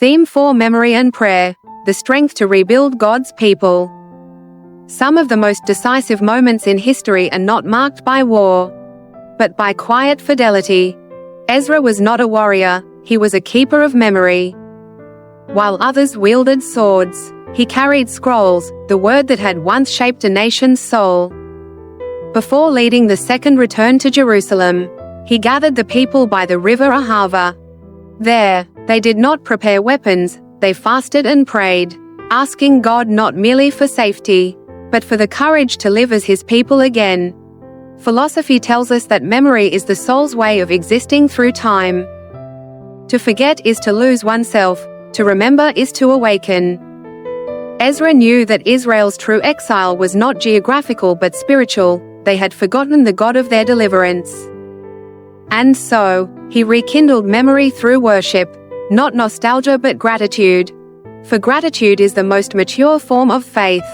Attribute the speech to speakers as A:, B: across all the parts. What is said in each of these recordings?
A: Theme 4: Memory and Prayer, the strength to rebuild God's people. Some of the most decisive moments in history are not marked by war, but by quiet fidelity. Ezra was not a warrior, he was a keeper of memory. While others wielded swords, he carried scrolls, the word that had once shaped a nation's soul. Before leading the second return to Jerusalem, he gathered the people by the river Ahava. There, they did not prepare weapons, they fasted and prayed, asking God not merely for safety, but for the courage to live as his people again. Philosophy tells us that memory is the soul's way of existing through time. To forget is to lose oneself, to remember is to awaken. Ezra knew that Israel's true exile was not geographical but spiritual. They had forgotten the God of their deliverance. And so, he rekindled memory through worship, not nostalgia but gratitude. For gratitude is the most mature form of faith.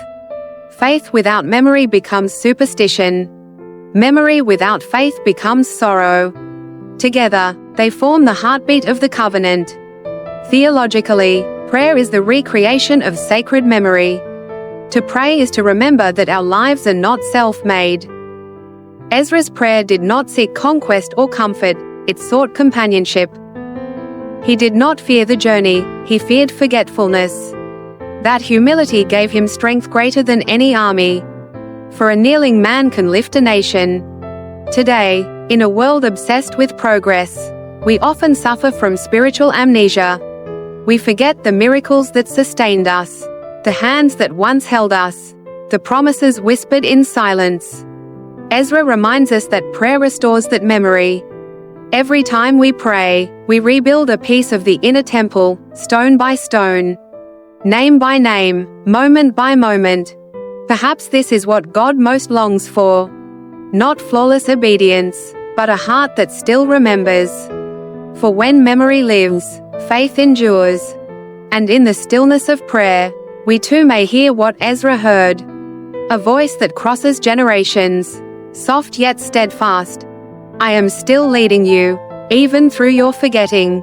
A: Faith without memory becomes superstition. Memory without faith becomes sorrow. Together, they form the heartbeat of the covenant. Theologically, prayer is the recreation of sacred memory. To pray is to remember that our lives are not self-made. Ezra's prayer did not seek conquest or comfort, it sought companionship. He did not fear the journey, he feared forgetfulness. That humility gave him strength greater than any army. For a kneeling man can lift a nation. Today, in a world obsessed with progress, we often suffer from spiritual amnesia. We forget the miracles that sustained us, the hands that once held us, the promises whispered in silence. Ezra reminds us that prayer restores that memory. Every time we pray, we rebuild a piece of the inner temple, stone by stone, name by name, moment by moment. Perhaps this is what God most longs for. Not flawless obedience, but a heart that still remembers. For when memory lives, faith endures. And in the stillness of prayer, we too may hear what Ezra heard. A voice that crosses generations, soft yet steadfast. I am still leading you, even through your forgetting.